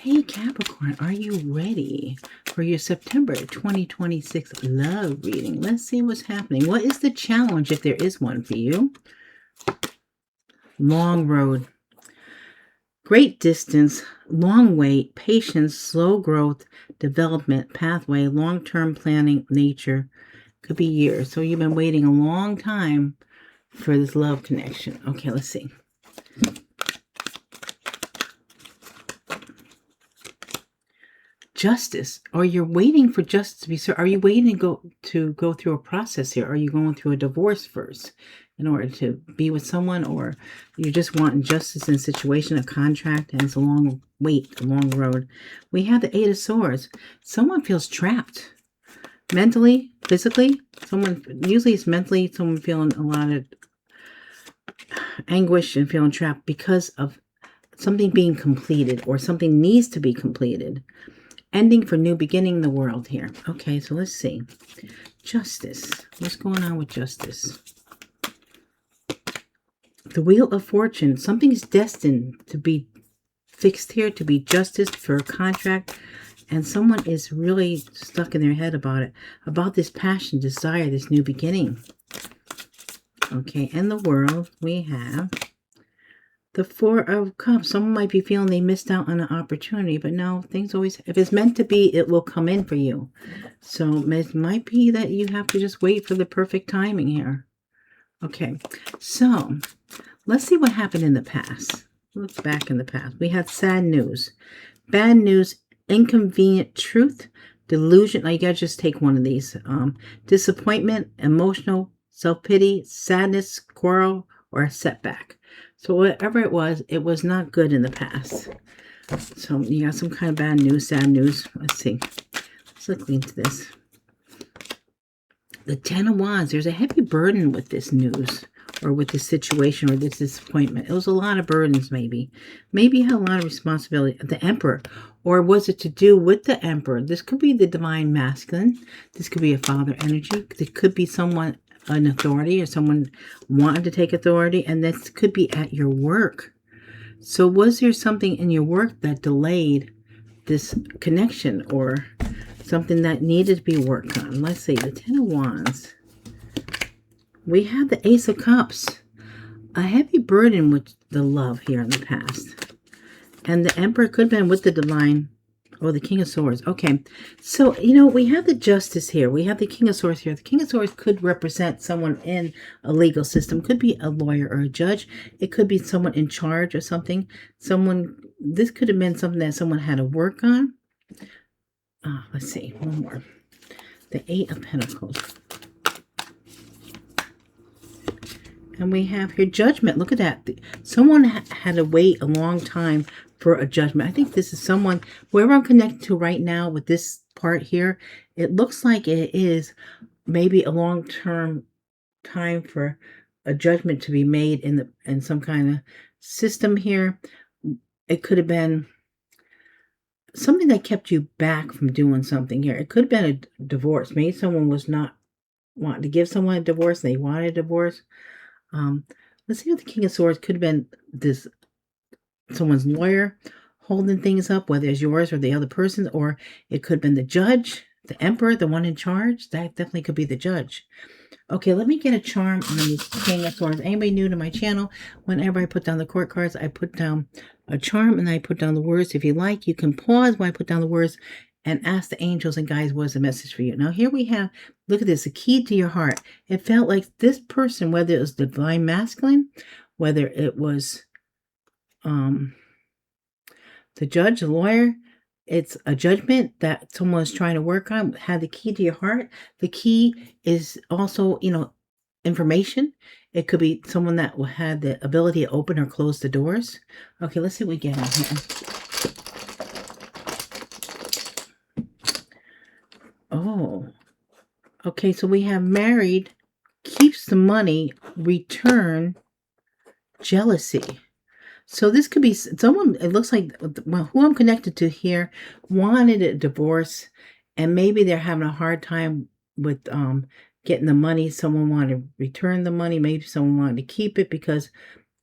Hey Capricorn, are you ready for your September 2026 love reading? Let's see what's happening. What is the challenge, if there is one for you? Long road, great distance, long wait, patience, slow growth, development, pathway, long-term planning, nature. Could be years. So you've been waiting a long time for this love connection. Okay, let's see. Justice, or you're waiting for justice to be served. Are you waiting to go through a process here? Are you going through a divorce first in order to be with someone, or you just want justice in a situation, a contract, and it's a long wait, a long road? We have the Eight of Swords. Someone feels trapped mentally, physically. Usually it's mentally, someone feeling a lot of anguish and feeling trapped because of something being completed, or something needs to be completed. Ending for new beginning, the world here. Okay, so let's see. Justice. What's going on with justice? The Wheel of Fortune. Something's destined to be fixed here, to be justice for a contract. And someone is really stuck in their head about it. About this passion, desire, this new beginning. Okay, and the world, we have the Four of Cups. Someone might be feeling they missed out on an opportunity, but no, things always, if it's meant to be, it will come in for you. So it might be that you have to just wait for the perfect timing here. Okay, so let's see what happened in the past. Look back in the past. We had sad news, bad news, inconvenient truth, delusion. Now you gotta just take one of these. Disappointment, emotional, self-pity, sadness, quarrel, or a setback. So whatever it was not good in the past. So you got some kind of bad news, sad news. Let's see. Let's look into this. The Ten of Wands. There's a heavy burden with this news, or with this situation, or this disappointment. It was a lot of burdens, maybe. Maybe you had a lot of responsibility. The Emperor. Or was it to do with the Emperor? This could be the divine masculine. This could be a father energy. It could be someone, an authority, or someone wanting to take authority, and this could be at your work. So was there something in your work that delayed this connection, or something that needed to be worked on? Let's see, the Ten of Wands. We have the Ace of Cups. A heavy burden with the love here in the past. And the Emperor could have been with the divine, or the King of Swords. Okay, so, we have the Justice here. We have the King of Swords here. The King of Swords could represent someone in a legal system. Could be a lawyer or a judge. It could be someone in charge or something. This could have been something that someone had to work on. Let's see, one more. The Eight of Pentacles. And we have here Judgment. Look at that. Someone had to wait a long time for a judgment. I think this is someone, whoever I'm connected to right now with this part here, it looks like it is maybe a long-term time for a judgment to be made in some kind of system here. It could have been something that kept you back from doing something here. It could have been a divorce. Maybe someone was not wanting to give someone a divorce. They wanted a divorce. Let's see what the King of Swords could have been. Someone's lawyer holding things up, whether it's yours or the other person, or it could have been the judge, the Emperor, the one in charge. That definitely could be the judge. Okay, let me get a charm on the King of Swords. Anybody new to my channel, whenever I put down the court cards, I put down a charm and I put down the words. If you like, you can pause while I put down the words and ask the angels and guides what's the message for you. Now here we have, look at this, the key to your heart. It felt like this person, whether it was the divine masculine, whether it was the judge, the lawyer, it's a judgment that someone's trying to work on, had the key to your heart. The key is also, information. It could be someone that had the ability to open or close the doors. Okay, let's see what we get on here. Oh, okay, so we have married, keeps the money, return, jealousy. So this could be someone, it looks like, well, who I'm connected to here wanted a divorce, and maybe they're having a hard time with getting the money. Someone wanted to return the money. Maybe someone wanted to keep it because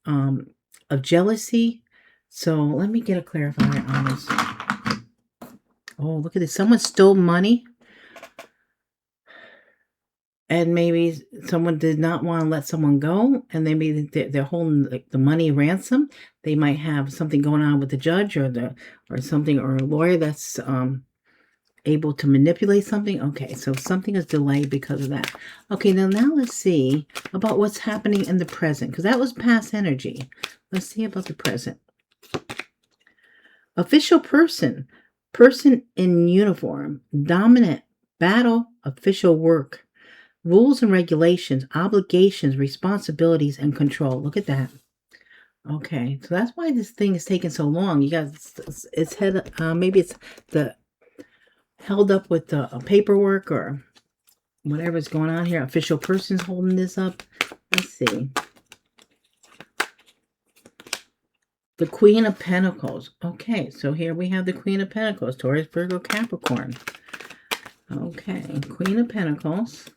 of jealousy. So let me get a clarifier on this. Oh, look at this. Someone stole money. And maybe someone did not want to let someone go, and they're holding like the money ransom. They might have something going on with the judge or a lawyer that's able to manipulate something. Okay, so something is delayed because of that. Okay, now let's see about what's happening in the present, because that was past energy. Let's see about the present. Official person in uniform, dominant, battle, official work. Rules and regulations, obligations, responsibilities, and control. Look at that. Okay, so that's why this thing is taking so long. You guys, maybe it's held up with the paperwork or whatever's going on here. Official person's holding this up. Let's see. The Queen of Pentacles. Okay, so here we have the Queen of Pentacles. Taurus, Virgo, Capricorn. Okay, Queen of Pentacles.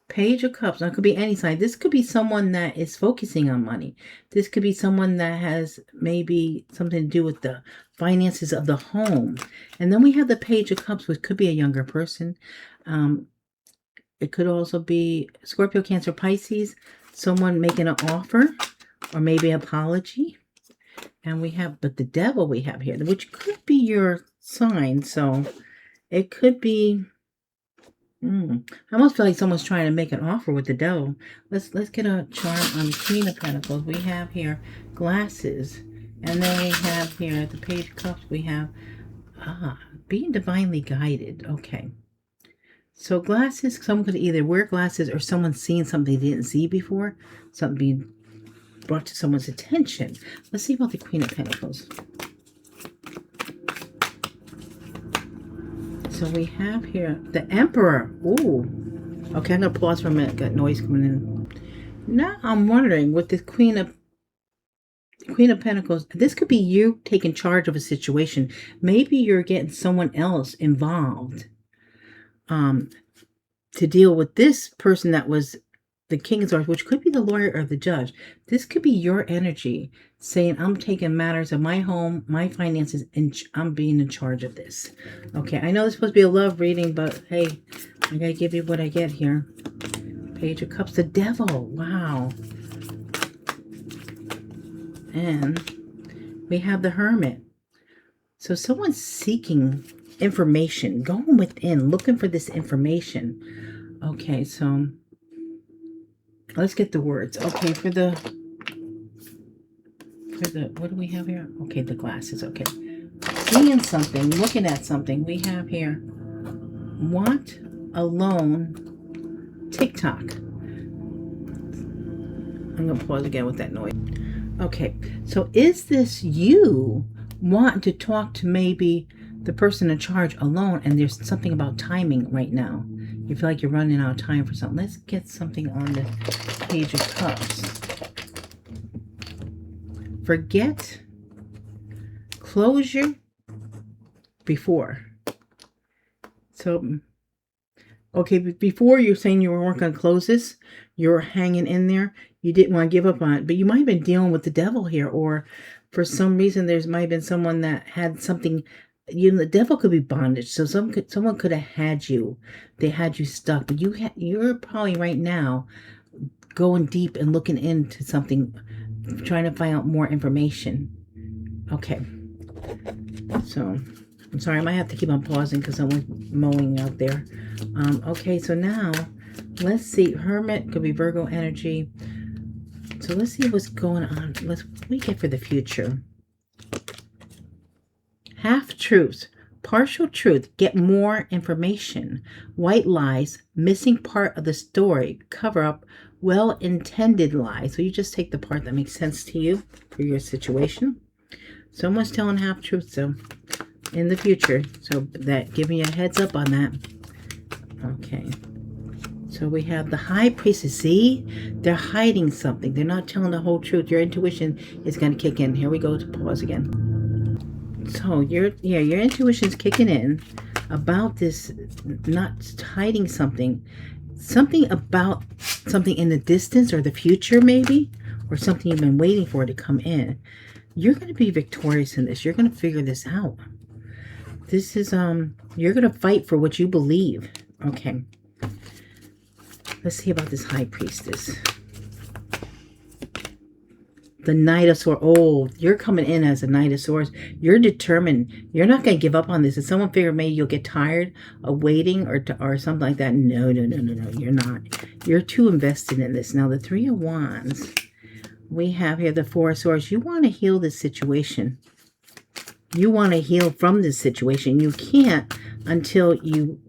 Page of Cups. Now, it could be any sign. This could be someone that is focusing on money. This could be someone that has maybe something to do with the finances of the home. And then we have the Page of Cups, which could be a younger person. It could also be Scorpio, Cancer, Pisces. Someone making an offer or maybe an apology. And but the Devil we have here, which could be your sign. So it could be... I almost feel like someone's trying to make an offer with the Devil. Let's get a chart on the Queen of Pentacles. We have here glasses. And then we have here at the Page of Cups, we have being divinely guided. Okay. So glasses, someone could either wear glasses or someone's seeing something they didn't see before. Something being brought to someone's attention. Let's see about the Queen of Pentacles. So we have here the Emperor. Ooh. Okay, I'm going to pause for a minute. Got noise coming in. Now I'm wondering with the Queen of Pentacles, this could be you taking charge of a situation. Maybe you're getting someone else involved to deal with this person that was the King of Swords, which could be the lawyer or the judge. This could be your energy saying, I'm taking matters of my home, my finances, and I'm being in charge of this. Okay, I know this is supposed to be a love reading, but hey, I gotta give you what I get here. Page of Cups, the Devil. Wow. And we have the Hermit. So someone's seeking information, going within, looking for this information. Okay, so let's get the words. Okay, for the what do we have here? Okay, the glasses. Okay, seeing something, looking at something. We have here want alone TikTok. I'm gonna pause again with that noise. Okay, so is this you wanting to talk to maybe the person in charge alone, and there's something about timing right now? You feel like you're running out of time for something. Let's get something on the Page of Cups. Forget, closure, before. So, okay, before you're saying you were working on close this, you're hanging in there. You didn't want to give up on it, but you might have been dealing with the Devil here, or for some reason might have been someone that had something. The Devil could be bondage, so someone could have had you. They had you stuck, but you're probably right now going deep and looking into something, trying to find out more information. Okay, so I'm sorry, I might have to keep on pausing because someone's mowing out there. Okay, so now let's see. Hermit could be Virgo energy. So let's see what's going on. What we get for the future. Half-truths, partial truth, get more information. White lies, missing part of the story, cover up, well-intended lies. So you just take the part that makes sense to you for your situation. Someone's telling half-truths, so in the future. So that, give me a heads up on that. Okay. So we have the High Priestess. See? They're hiding something. They're not telling the whole truth. Your intuition is going to kick in. Here we go to pause again. So your intuition's kicking in about this, not hiding something about something in the distance or the future maybe, or something you've been waiting for to come in. You're going to be victorious in this. You're going to figure this out. This is, you're going to fight for what you believe. Okay. Let's see about this High Priestess. The Knight of Swords. Oh, you're coming in as a Knight of Swords. You're determined. You're not going to give up on this. If someone figured maybe you'll get tired of waiting or something like that. No, no, no, no, no. You're not. You're too invested in this. Now, the Three of Wands. We have here the Four of Swords. You want to heal this situation. You want to heal from this situation. You can't until you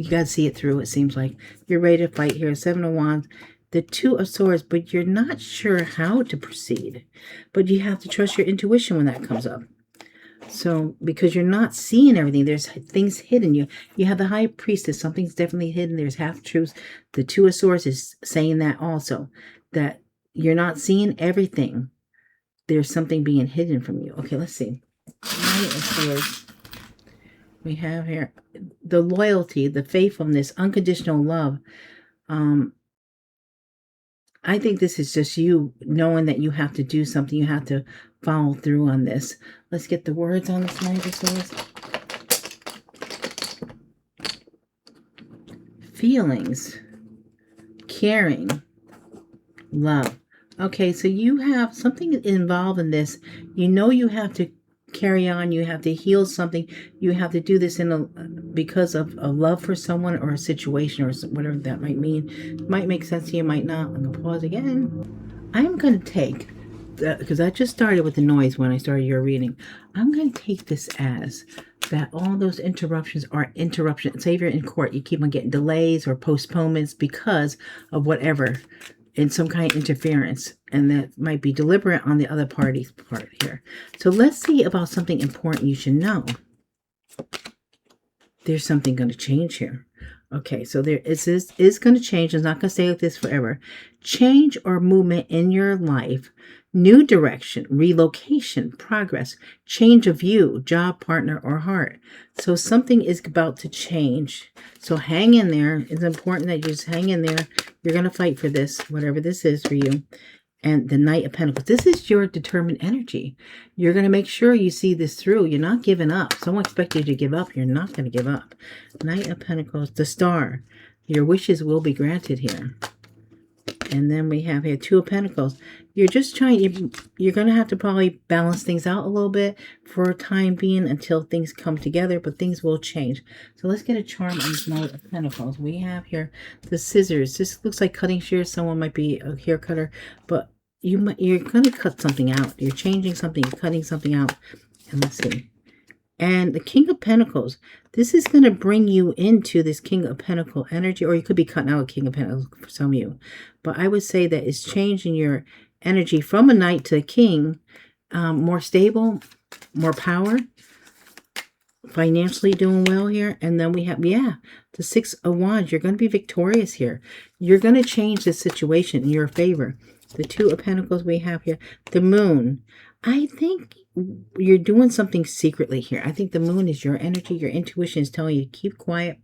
got to see it through, it seems like. You're ready to fight here. Seven of Wands. The Two of Swords, but you're not sure how to proceed. But you have to trust your intuition when that comes up. So, because you're not seeing everything, there's things hidden. You have the High Priestess. Something's definitely hidden. There's half-truths. The Two of Swords is saying that also. That you're not seeing everything. There's something being hidden from you. Okay, let's see. Knight of Swords. We have here the loyalty, the faithfulness, unconditional love. I think this is just you knowing that you have to do something. You have to follow through on this. Let's get the words on this Knight of Swords. Feelings, caring, love. Okay, so you have something involved in this. You know you have to carry on. You have to heal something. You have to do this because of a love for someone or a situation or whatever that might mean. It might make sense to you, might not. I'm going to pause again. I'm going to take, because I just started with the noise when I started your reading. I'm going to take this as that all those interruptions are interruptions. Say if you're in court, you keep on getting delays or postponements because of whatever, in some kind of interference, and that might be deliberate on the other party's part here. So let's see about something important you should know. There's something going to change here. Okay, so there is going to change. It's not going to stay like this forever. Change or movement in your life, new direction, relocation, progress, change of view, job, partner, or heart. So something is about to change. So hang in there. It's important that you just hang in there. You're going to fight for this, whatever this is for you. And the Knight of Pentacles. This is your determined energy. You're going to make sure you see this through. You're not giving up. Someone expected you to give up. You're not going to give up. Knight of Pentacles, the Star. Your wishes will be granted here. And then we have here Two of Pentacles. You're just trying, you're going to have to probably balance things out a little bit for a time being until things come together, but things will change. So let's get a charm on this Knight of Pentacles. We have here the scissors. This looks like cutting shears. Someone might be a hair cutter, but you're going to cut something out. You're changing something, you're cutting something out. And let's see. And the King of Pentacles, this is going to bring you into this King of Pentacle energy, or you could be cutting out a King of Pentacles for some of you. But I would say that it's changing your energy from a Knight to a King, more stable, more power, financially doing well here. And then we have, the Six of Wands. You're going to be victorious here. You're going to change the situation in your favor. The Two of Pentacles we have here. The Moon. I think you're doing something secretly here. I think the Moon is your energy. Your intuition is telling you to keep quiet.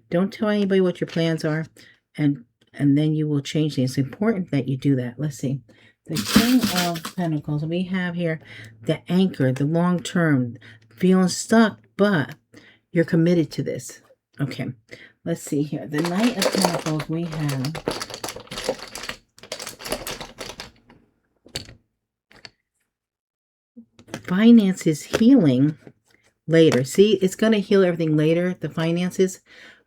Don't tell anybody what your plans are. And then you will change things. It's important that you do that. Let's see. The King of Pentacles. We have here the anchor, the long term. Feeling stuck, but you're committed to this. Okay. Let's see here. The Knight of Pentacles we have. Finances healing later. See, it's going to heal everything later, the finances,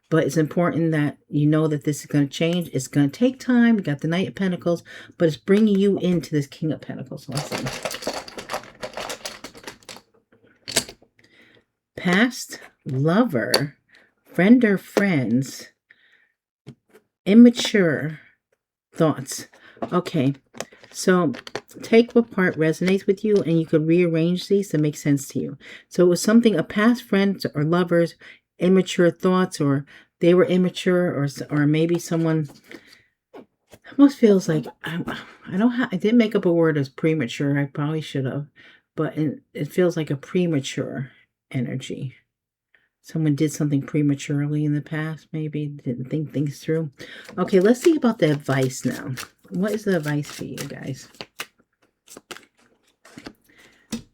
but it's important that you know that this is going to change. It's going to take time. You got the Knight of Pentacles, but it's bringing you into this King of Pentacles. So let's see. Past lover, friend or friends, immature thoughts. Okay, so take what part resonates with you, and you could rearrange these to make sense to you. So it was something, a past friend or lovers, immature thoughts, or they were immature, or maybe someone almost feels like, I didn't make up a word as premature. I probably should have, but it feels like a premature energy. Someone did something prematurely in the past, maybe didn't think things through. Okay, let's see about the advice now. What is the advice for you guys?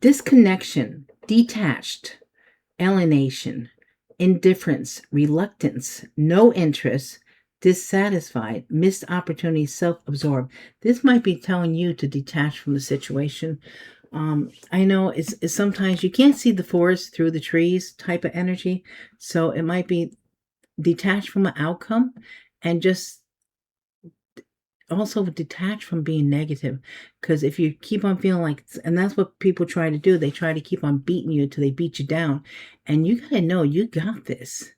Disconnection, detached, alienation, indifference, reluctance, no interest, dissatisfied, missed opportunity, self-absorbed. This might be telling you to detach from the situation. I know it's sometimes you can't see the forest through the trees type of energy. So it might be detached from an outcome and just also detach from being negative. Because if you keep on feeling like, and that's what people try to do, they try to keep on beating you until they beat you down. And you got to know you got this.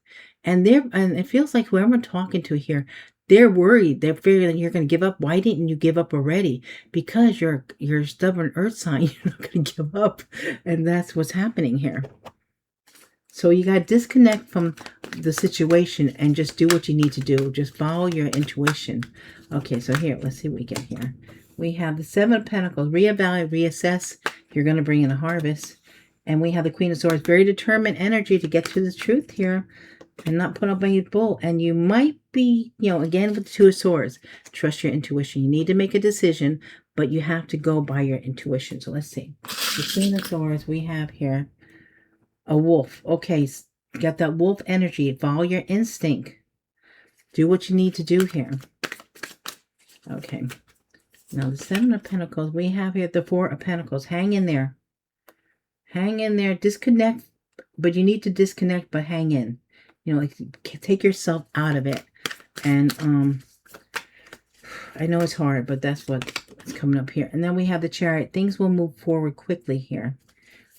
And it feels like whoever I'm talking to here, they're worried. They're figuring you're going to give up. Why didn't you give up already? Because you're a stubborn earth sign. You're not going to give up. And that's what's happening here. So you got to disconnect from the situation and just do what you need to do. Just follow your intuition. Okay, so here, let's see what we get here. We have the Seven of Pentacles. Reevaluate, reassess. You're going to bring in a harvest. And we have the Queen of Swords. Very determined energy to get to the truth here and not put up any bull. And you might be, again, with the Two of Swords. Trust your intuition. You need to make a decision, but you have to go by your intuition. So let's see. The Queen of Swords we have here. A wolf. Okay, got that wolf energy. Follow your instinct. Do what you need to do here. Okay. Now the Seven of Pentacles. We have here the Four of Pentacles. Hang in there. Hang in there. Disconnect. But you need to disconnect, but hang in. Like take yourself out of it. And I know it's hard, but that's what's coming up here. And then we have the Chariot. Things will move forward quickly here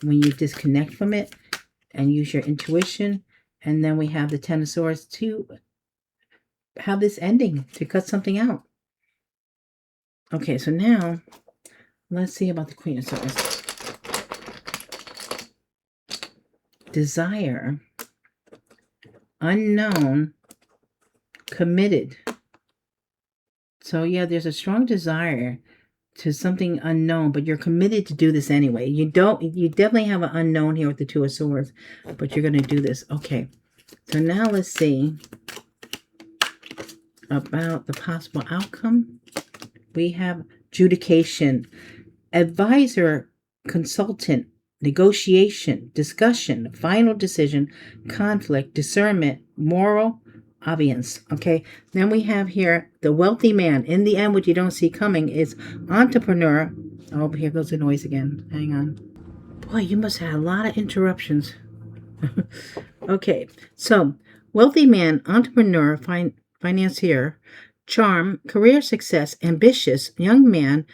when you disconnect from it and use your intuition. And then we have the Ten of Swords to have this ending, to cut something out. Okay, so now let's see about the Queen of Swords. Desire, unknown, committed. So yeah, there's a strong desire to something unknown, but you're committed to do this anyway. You definitely have an unknown here with the Two of Swords, but you're going to do this. Okay, so now let's see about the possible outcome. We have adjudication, advisor, consultant, negotiation, discussion, final decision, conflict, discernment, moral, obedience. Okay, then we have here the wealthy man. In the end, what you don't see coming is entrepreneur. Oh, here goes the noise again. Hang on. Boy, you must have had a lot of interruptions. Okay, so wealthy man, entrepreneur, financier, charm, career success, ambitious, young man,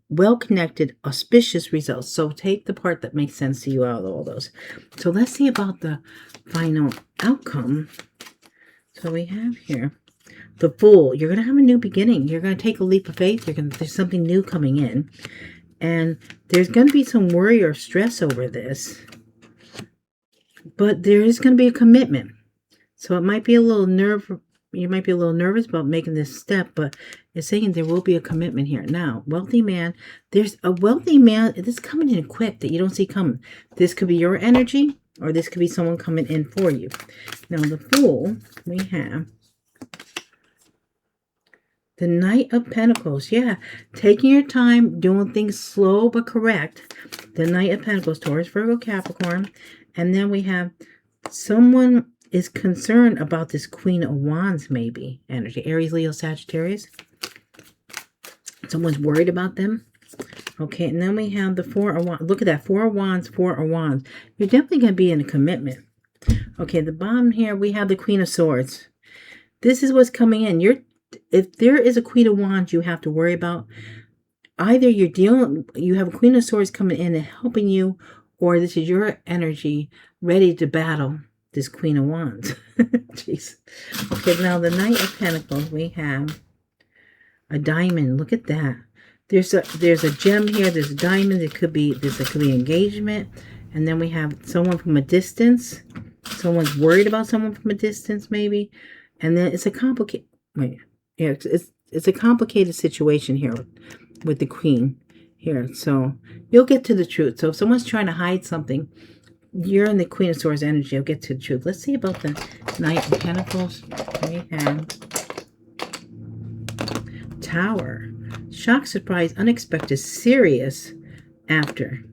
well-connected, auspicious results. So take the part that makes sense to you out of all those. So let's see about the final outcome. So we have here the Fool. You're going to have a new beginning. You're going to take a leap of faith. There's something new coming in. And there's going to be some worry or stress over this. But there is going to be a commitment. So it might be a little you might be a little nervous about making this step, but it's saying there will be a commitment here. Now, wealthy man, there's a wealthy man. This is coming in quick that you don't see coming. This could be your energy, or this could be someone coming in for you. Now, the Fool, we have the Knight of Pentacles. Yeah, taking your time, doing things slow but correct. The Knight of Pentacles, Taurus, Virgo, Capricorn. And then we have someone is concerned about this Queen of Wands, maybe. Energy. Aries, Leo, Sagittarius. Someone's worried about them. Okay, and then we have the Four of Wands. Look at that. Four of Wands, Four of Wands. You're definitely going to be in a commitment. Okay, the bottom here, we have the Queen of Swords. This is what's coming in. If there is a Queen of Wands you have to worry about, either you have a Queen of Swords coming in and helping you, or this is your energy ready to battle this Queen of Wands. Jeez. Okay, now the Knight of Pentacles, we have a diamond. Look at that. There's a gem here. There's a diamond. It could be engagement. And then we have someone from a distance. Someone's worried about someone from a distance, maybe. And then it's a complicated. Yeah, it's a complicated situation here with the Queen here. So you'll get to the truth. So if someone's trying to hide something, you're in the Queen of Swords energy. You'll get to the truth. Let's see about the Knight of Pentacles. We have Tower. Shock, surprise, unexpected, serious after.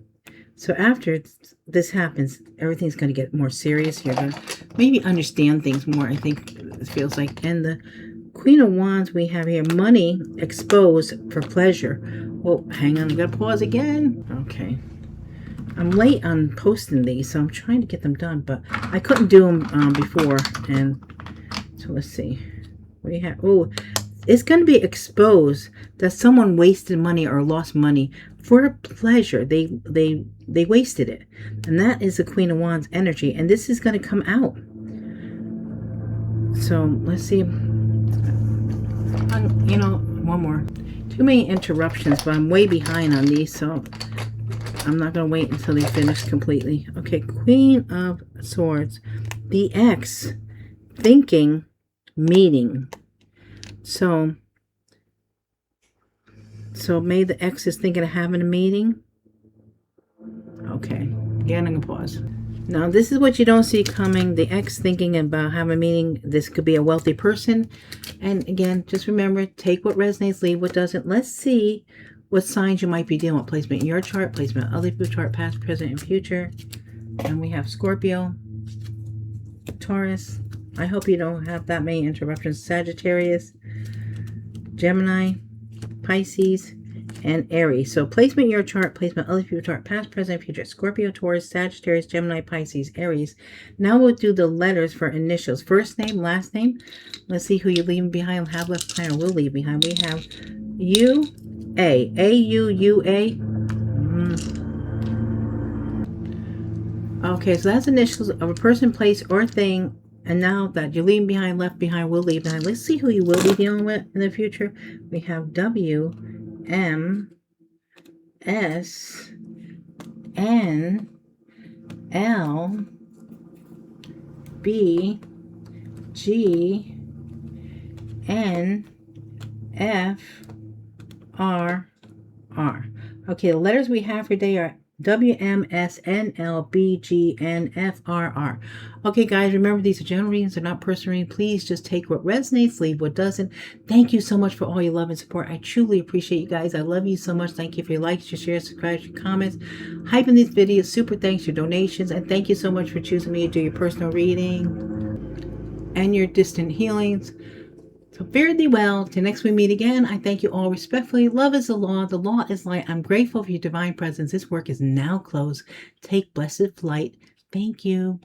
So after this happens, everything's going to get more serious. You're going to maybe understand things more, I think it feels like. And the Queen of Wands we have here, money exposed for pleasure. Well, hang on, I'm going to pause again. Okay. I'm late on posting these, so I'm trying to get them done, but I couldn't do them before. And so let's see. What do you have? Oh, it's going to be exposed that someone wasted money or lost money for pleasure. They wasted it. And that is the Queen of Wands energy. And this is going to come out. So let's see. You know, one more. Too many interruptions, but I'm way behind on these, so I'm not going to wait until they finish completely. Okay, Queen of Swords. The ex thinking meeting. So maybe the ex is thinking of having a meeting. Okay, again, I'm going to pause. Now, this is what you don't see coming. The ex thinking about having a meeting. This could be a wealthy person. And again, just remember, take what resonates, leave what doesn't. Let's see what signs you might be dealing with. Placement in your chart, placement in other people's chart, past, present, and future. And we have Scorpio, Taurus. I hope you don't have that many interruptions. Sagittarius, Gemini, Pisces, and Aries. So placement in your chart, placement other people's chart, past, present, future. Scorpio, Taurus, Sagittarius, Gemini, Pisces, Aries. Now we'll do the letters for initials. First name, last name. Let's see who you're leaving behind, have left behind, or will leave behind. We have U-A. A-U-U-A. Okay, so that's initials of a person, place, or thing. And now that you're leaving behind, left behind, will leave behind. Let's see who you will be dealing with in the future. We have W, M, S, N, L, B, G, N, F, R, R. Okay, the letters we have for today are W, M, S, N, L, B, G, N, F, R, R. Okay, guys, remember these are general readings. They're not personal readings. Please just take what resonates, leave what doesn't. Thank you so much for all your love and support. I truly appreciate you guys. I love you so much. Thank you for your likes, your shares, subscribes, your comments, hyping these videos. Super thanks, your donations. And thank you so much for choosing me to do your personal reading and your distant healings. So fare thee well. Till next we meet again, I thank you all respectfully. Love is the law. The law is light. I'm grateful for your divine presence. This work is now closed. Take blessed flight. Thank you.